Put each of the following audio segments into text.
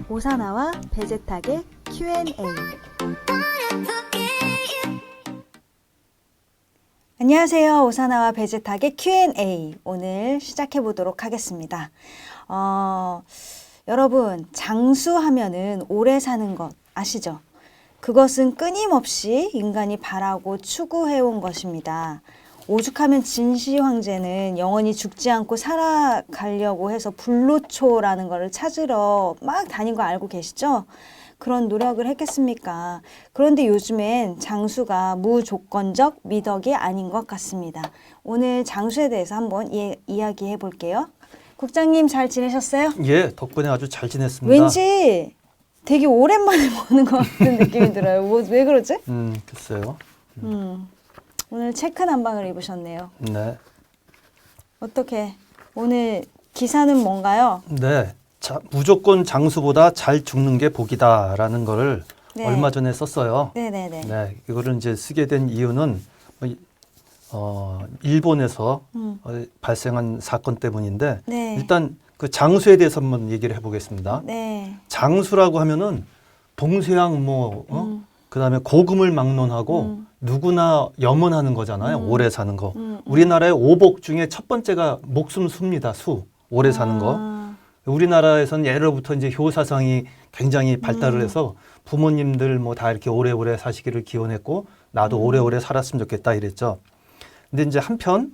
오사나와 베제탁의 Q&A. 안녕하세요. 오사나와 베제탁의 Q&A. 오늘 시작해 보도록 하겠습니다. 여러분, 장수하면은 오래 사는 것 아시죠? 그것은 끊임없이 인간이 바라고 추구해온 것입니다. 오죽하면 진시 황제는 영원히 죽지 않고 살아가려고 해서 불로초라는 것을 찾으러 막 다닌 거 알고 계시죠? 그런 노력을 했겠습니까? 그런데 요즘엔 장수가 무조건적 미덕이 아닌 것 같습니다. 오늘 장수에 대해서 한번 이야기해 볼게요. 국장님 잘 지내셨어요? 예, 덕분에 아주 잘 지냈습니다. 왠지 되게 오랜만에 보는 것 같은 느낌이 들어요. 왜 그러지? 글쎄요. 오늘 체크 남방을 입으셨네요. 네. 어떻게 오늘 기사는 뭔가요? 네. 무조건 장수보다 잘 죽는 게 복이다라는 거를 네. 얼마 전에 썼어요. 네네네. 네. 이거를 이제 쓰게 된 이유는 일본에서 발생한 사건 때문인데 네. 일단 그 장수에 대해서 한번 얘기를 해보겠습니다. 네. 장수라고 하면은 동서양 그다음에 고금을 막론하고 누구나 염원하는 거잖아요. 오래 사는 거. 우리나라의 오복 중에 첫 번째가 목숨 수입니다. 오래 사는 거. 우리나라에서는 예로부터 이제 효사상이 굉장히 발달을 해서 부모님들 뭐 다 이렇게 오래오래 사시기를 기원했고 나도 오래오래 살았으면 좋겠다 이랬죠. 근데 이제 한편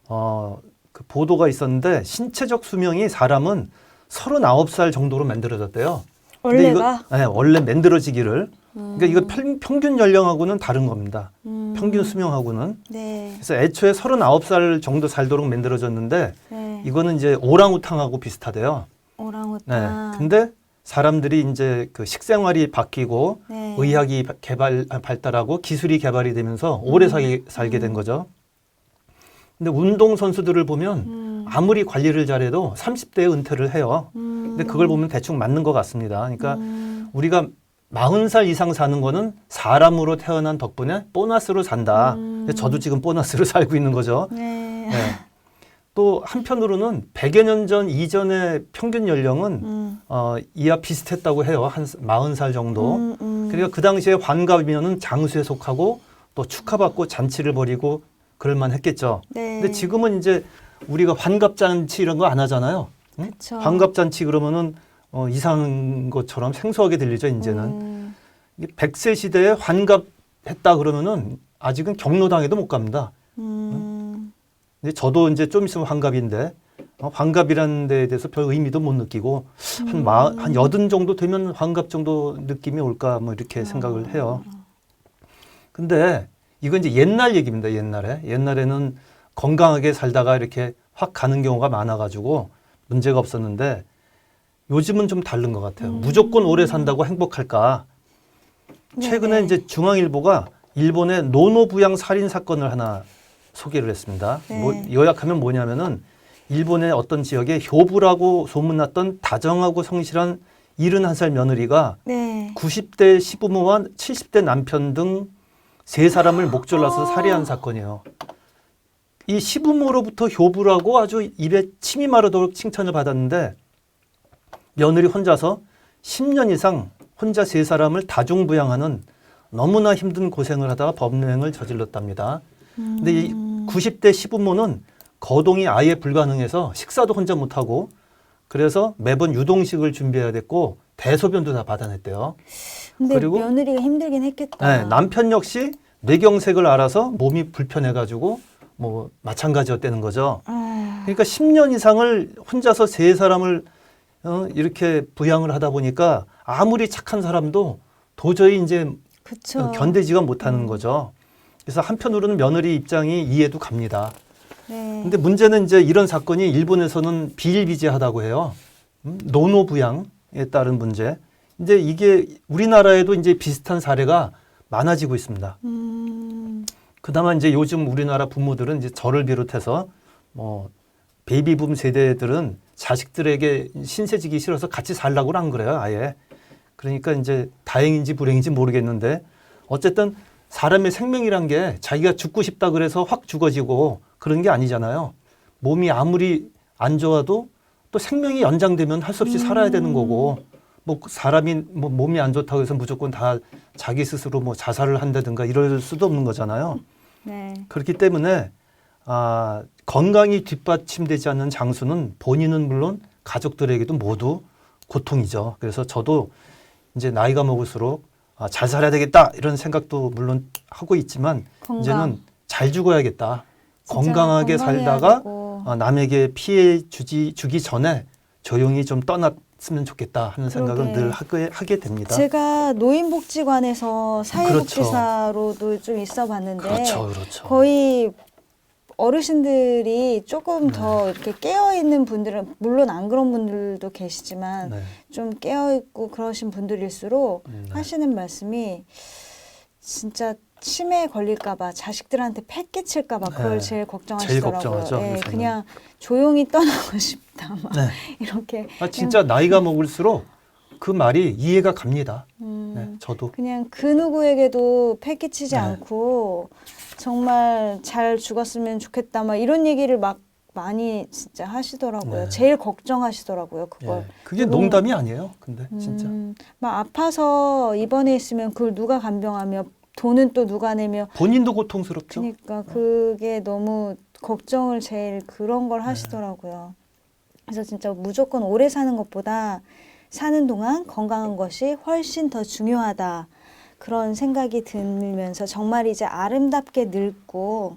그 보도가 있었는데 신체적 수명이 사람은 39살 정도로 만들어졌대요. 근데 원래가? 네, 원래 만들어지기를. 그러니까 이거 평균 연령하고는 다른 겁니다. 평균 수명하고는. 네. 그래서 애초에 39살 정도 살도록 만들어졌는데 네. 이거는 이제 오랑우탕하고 비슷하대요. 오랑우탄. 네. 근데 사람들이 이제 그 식생활이 바뀌고 네. 의학이 발달하고 기술이 개발이 되면서 오래 살게 된 거죠. 근데 운동 선수들을 보면 아무리 관리를 잘해도 30대에 은퇴를 해요. 근데 그걸 보면 대충 맞는 것 같습니다. 그러니까 우리가 40살 이상 사는 거는 사람으로 태어난 덕분에 보너스로 산다. 근데 저도 지금 보너스로 살고 있는 거죠. 네. 네. 또 한편으로는 100여 년 전 이전의 평균 연령은 이와 비슷했다고 해요. 한 40살 정도. 그러니까 그 당시에 환갑이면은 장수에 속하고 또 축하받고 잔치를 벌이고 그럴만 했겠죠. 네. 근데 지금은 이제 우리가 환갑잔치 이런 거 안 하잖아요. 응? 그쵸. 환갑잔치 그러면은 이상한 것처럼 생소하게 들리죠, 이제는. 100세 시대에 환갑했다 그러면은 아직은 경로당에도 못 갑니다. 근데 저도 이제 좀 있으면 환갑인데 환갑이라는 데에 대해서 별 의미도 못 느끼고 한 80 정도 되면 환갑 정도 느낌이 올까 뭐 이렇게 생각을 해요. 근데 이건 이제 옛날 얘기입니다. 옛날에는 건강하게 살다가 이렇게 확 가는 경우가 많아가지고 문제가 없었는데 요즘은 좀 다른 것 같아요. 무조건 오래 산다고 행복할까? 최근에 네네. 이제 중앙일보가 일본의 노노부양 살인 사건을 하나 소개를 했습니다. 네. 요약하면 뭐냐면은 일본의 어떤 지역에 효부라고 소문났던 다정하고 성실한 71살 며느리가 네. 90대 시부모와 70대 남편 등 세 사람을 목졸라서 살해한 사건이에요. 이 시부모로부터 효부라고 아주 입에 침이 마르도록 칭찬을 받았는데 며느리 혼자서 10년 이상 혼자 세 사람을 다중부양하는 너무나 힘든 고생을 하다가 범행을 저질렀답니다. 근데 이 90대 시부모는 거동이 아예 불가능해서 식사도 혼자 못하고 그래서 매번 유동식을 준비해야 됐고 대소변도 다 받아냈대요. 근데 그리고 며느리가 힘들긴 했겠다. 네, 남편 역시 뇌경색을 알아서 몸이 불편해가지고 뭐 마찬가지였다는 거죠. 그러니까 10년 이상을 혼자서 세 사람을 이렇게 부양을 하다 보니까 아무리 착한 사람도 도저히 이제 그쵸. 견디지가 못하는 거죠. 그래서 한편으로는 며느리 입장이 이해도 갑니다. 네. 근데 문제는 이제 이런 사건이 일본에서는 비일비재하다고 해요. 노노부양에 따른 문제. 이제 이게 우리나라에도 이제 비슷한 사례가 많아지고 있습니다. 그나마 이제 요즘 우리나라 부모들은 이제 저를 비롯해서 뭐 베이비붐 세대들은 자식들에게 신세지기 싫어서 같이 살라고는 안 그래요, 아예. 그러니까 이제 다행인지 불행인지 모르겠는데 어쨌든 사람의 생명이란 게 자기가 죽고 싶다 그래서 확 죽어지고 그런 게 아니잖아요. 몸이 아무리 안 좋아도 또 생명이 연장되면 할 수 없이 살아야 되는 거고 뭐 사람이 뭐 몸이 안 좋다고 해서 무조건 다 자기 스스로 뭐 자살을 한다든가 이럴 수도 없는 거잖아요. 네. 그렇기 때문에 건강이 뒷받침되지 않는 장수는 본인은 물론 가족들에게도 모두 고통이죠. 그래서 저도 이제 나이가 먹을수록 잘 살아야 되겠다 이런 생각도 물론 하고 있지만 건강. 이제는 잘 죽어야겠다. 진짜 건강하게 건강해야 살다가 되고. 남에게 피해 주기 전에 조용히 좀 떠났으면 좋겠다 하는 생각은 그러게. 늘 하게 됩니다. 제가 노인복지관에서 사회복지사로도 좀 있어 봤는데 그렇죠, 그렇죠. 거의 어르신들이 조금 네. 더 이렇게 깨어있는 분들은 물론 안 그런 분들도 계시지만 네. 좀 깨어있고 그러신 분들일수록 네. 하시는 말씀이 진짜 치매에 걸릴까봐 자식들한테 패 끼칠까봐 네. 그걸 제일 제일 걱정하시더라고요. 걱정하죠, 예, 요새는. 그냥 조용히 떠나고 싶다. 막 네. 이렇게 진짜 나이가 먹을수록 그 말이 이해가 갑니다. 네, 저도. 그냥 그 누구에게도 패 끼치지 네. 않고 정말 잘 죽었으면 좋겠다 막 이런 얘기를 막 많이 진짜 하시더라고요. 네. 제일 걱정하시더라고요. 그걸. 예. 그게 누구- 농담이 아니에요. 근데 진짜. 막 아파서 입원해 있으면 그걸 누가 간병하며 돈은 또 누가 내며 본인도 고통스럽죠. 그러니까 그게 너무 걱정을 제일 그런 네. 걸 하시더라고요. 그래서 진짜 무조건 오래 사는 것보다 사는 동안 건강한 것이 훨씬 더 중요하다. 그런 생각이 들면서 정말 이제 아름답게 늙고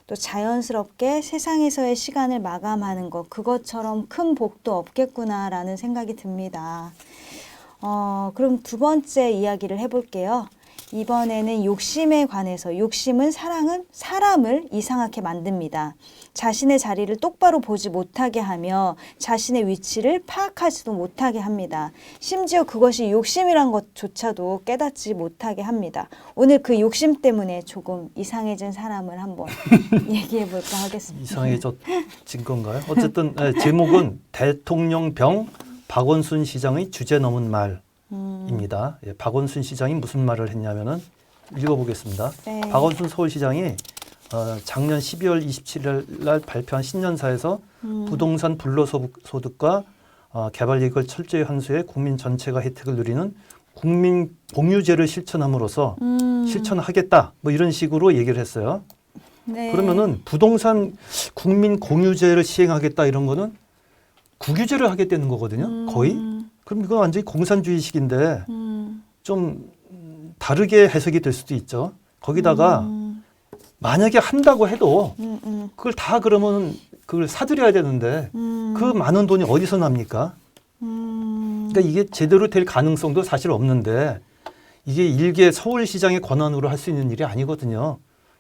또 자연스럽게 세상에서의 시간을 마감하는 것, 그것처럼 큰 복도 없겠구나라는 생각이 듭니다. 그럼 두 번째 이야기를 해볼게요. 이번에는 욕심에 관해서. 욕심은 사람을 이상하게 만듭니다. 자신의 자리를 똑바로 보지 못하게 하며 자신의 위치를 파악하지도 못하게 합니다. 심지어 그것이 욕심이란 것조차도 깨닫지 못하게 합니다. 오늘 그 욕심 때문에 조금 이상해진 사람을 한번 얘기해 볼까 하겠습니다. 이상해진 건가요? 어쨌든 제목은 대통령병 박원순 시장의 주제 넘은 말입니다. 예, 박원순 시장이 무슨 말을 했냐면은 읽어보겠습니다. 네. 박원순 서울시장이 작년 12월 27일 날 발표한 신년사에서 부동산 불로소득과 개발 이익을 철저히 환수해 국민 전체가 혜택을 누리는 국민 공유제를 실천함으로써 실천하겠다 뭐 이런 식으로 얘기를 했어요. 네. 그러면은 부동산 국민 공유제를 시행하겠다 이런 거는 국유제를 하겠다는 거거든요. 거의. 그럼 이건 완전히 공산주의식인데 좀 다르게 해석이 될 수도 있죠. 거기다가 만약에 한다고 해도 그걸 다 그러면 그걸 사들여야 되는데 그 많은 돈이 어디서 납니까? 그러니까 이게 제대로 될 가능성도 사실 없는데 이게 일개 서울시장의 권한으로 할 수 있는 일이 아니거든요.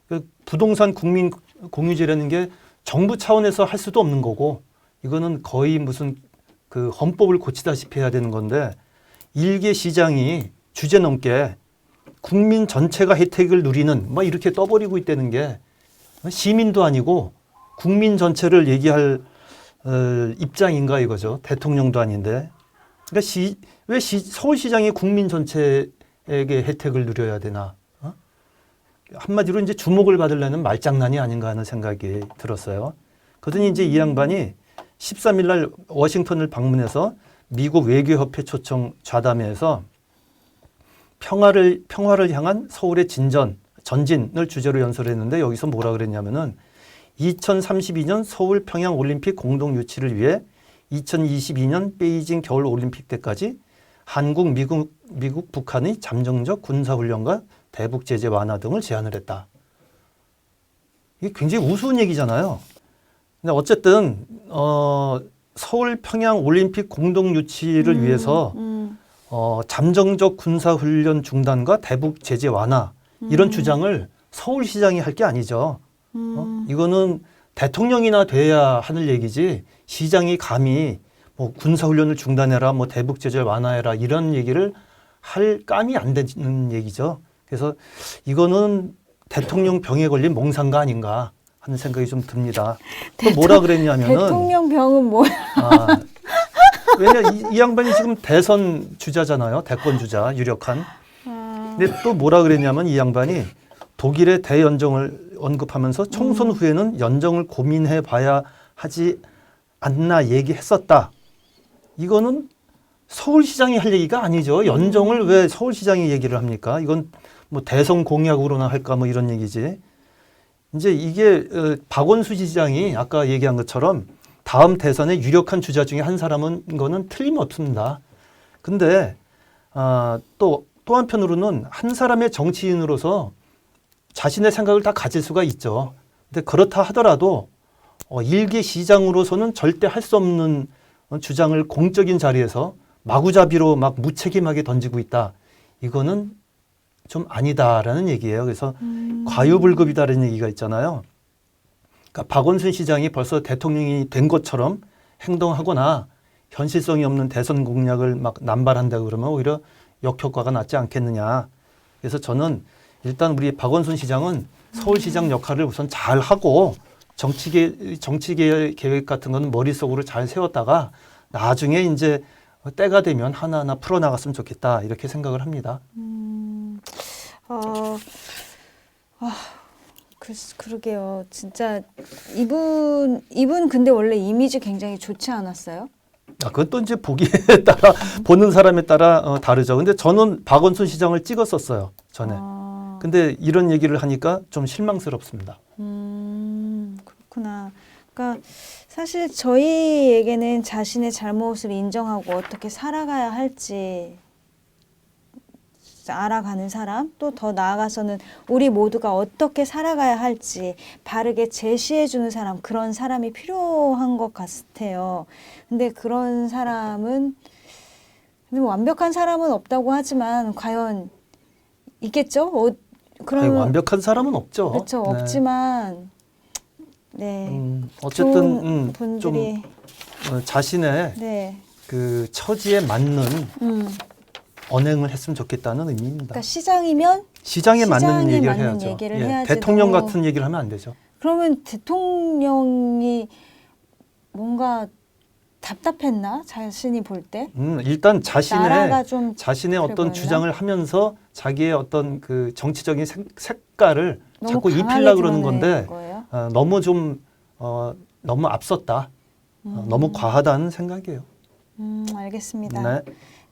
그러니까 부동산 국민 공유제라는 게 정부 차원에서 할 수도 없는 거고 이거는 거의 무슨 그 헌법을 고치다시피 해야 되는 건데 일개 시장이 주제넘게 국민 전체가 혜택을 누리는 뭐 이렇게 떠버리고 있다는 게 시민도 아니고 국민 전체를 얘기할 입장인가 이거죠. 대통령도 아닌데. 그러니까 왜 서울시장이 국민 전체에게 혜택을 누려야 되나? 한마디로 이제 주목을 받으려는 말장난이 아닌가 하는 생각이 들었어요. 그러더니 이제 이 양반이 13일 날 워싱턴을 방문해서 미국 외교협회 초청 좌담회에서 평화를 향한 서울의 전진을 주제로 연설했는데 여기서 뭐라 그랬냐면은 2032년 서울 평양 올림픽 공동 유치를 위해 2022년 베이징 겨울 올림픽 때까지 한국, 미국, 북한의 잠정적 군사훈련과 대북 제재 완화 등을 제안을 했다. 이게 굉장히 우스운 얘기잖아요. 근데 어쨌든 서울 평양 올림픽 공동 유치를 위해서 잠정적 군사훈련 중단과 대북 제재 완화 이런 주장을 서울시장이 할 게 아니죠. 이거는 대통령이나 돼야 하는 얘기지 시장이 감히 뭐 군사훈련을 중단해라 뭐 대북 제재 완화해라 이런 얘기를 할 감이 안 되는 얘기죠. 그래서 이거는 대통령 병에 걸린 몽상가 아닌가 하는 생각이 좀 듭니다. 또 뭐라 그랬냐면은 대통령 병은 뭐야? 왜냐 이 양반이 지금 대선 주자잖아요. 대권 주자 유력한. 근데 또 뭐라 그랬냐면 이 양반이 독일의 대연정을 언급하면서 총선 후에는 연정을 고민해 봐야 하지 않나 얘기했었다. 이거는 서울시장이 할 얘기가 아니죠. 연정을 왜 서울시장이 얘기를 합니까? 이건 뭐 대선 공약으로나 할까 뭐 이런 얘기지. 이제 이게 박원순 시장이 아까 얘기한 것처럼 다음 대선의 유력한 주자 중에 한 사람은 거는 틀림없습니다. 근데 또 한편으로는 한 사람의 정치인으로서 자신의 생각을 다 가질 수가 있죠. 근데 그렇다 하더라도 일개 시장으로서는 절대 할 수 없는 주장을 공적인 자리에서 마구잡이로 막 무책임하게 던지고 있다. 이거는 좀 아니다라는 얘기예요. 그래서 과유불급이다라는 얘기가 있잖아요. 그러니까 박원순 시장이 벌써 대통령이 된 것처럼 행동하거나 현실성이 없는 대선 공약을 막 남발한다 그러면 오히려 역효과가 낫지 않겠느냐. 그래서 저는 일단 우리 박원순 시장은 서울시장 역할을 우선 잘 하고 정치계 계획 같은 거는 머릿속으로 잘 세웠다가 나중에 이제 때가 되면 하나하나 풀어나갔으면 좋겠다 이렇게 생각을 합니다. 그러게요. 진짜 이분 근데 원래 이미지 굉장히 좋지 않았어요? 그건 또 이제 보기에 따라 보는 사람에 따라 다르죠. 근데 저는 박원순 시장을 찍었었어요 전에. 근데 이런 얘기를 하니까 좀 실망스럽습니다. 그렇구나. 그러니까 사실 저희에게는 자신의 잘못을 인정하고 어떻게 살아가야 할지 알아가는 사람, 또 더 나아가서는 우리 모두가 어떻게 살아가야 할지 바르게 제시해주는 사람, 그런 사람이 필요한 것 같아요. 근데 그런 사람은 뭐 완벽한 사람은 없다고 하지만 과연 있겠죠? 아니, 완벽한 사람은 없죠. 그렇죠. 네. 없지만 네. 어쨌든 분들이 좀 자신의 네. 그 처지에 맞는 언행을 했으면 좋겠다는 의미입니다. 그러니까 시장이면 시장에 맞는 시장에 얘기를 맞는 해야죠. 얘기를 예, 해야지 대통령 너무- 같은 얘기를 하면 안 되죠. 그러면 대통령이 뭔가 답답했나? 자신이 볼 때? 일단 나라가 좀 자신의 그래 어떤 보였나? 주장을 하면서 자기의 어떤 그 정치적인 색깔을 너무 자꾸 강하게 입히려고 그러는 드러내는 건데 거예요? 너무 좀 너무 앞섰다. 너무 과하다는 생각이에요. 알겠습니다. 네.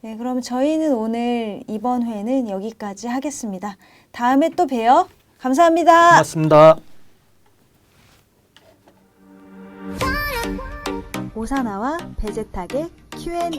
네, 그럼 저희는 오늘 이번 회는 여기까지 하겠습니다. 다음에 또 봬요. 감사합니다. 고맙습니다. 오사나와 베제탁의 Q&A.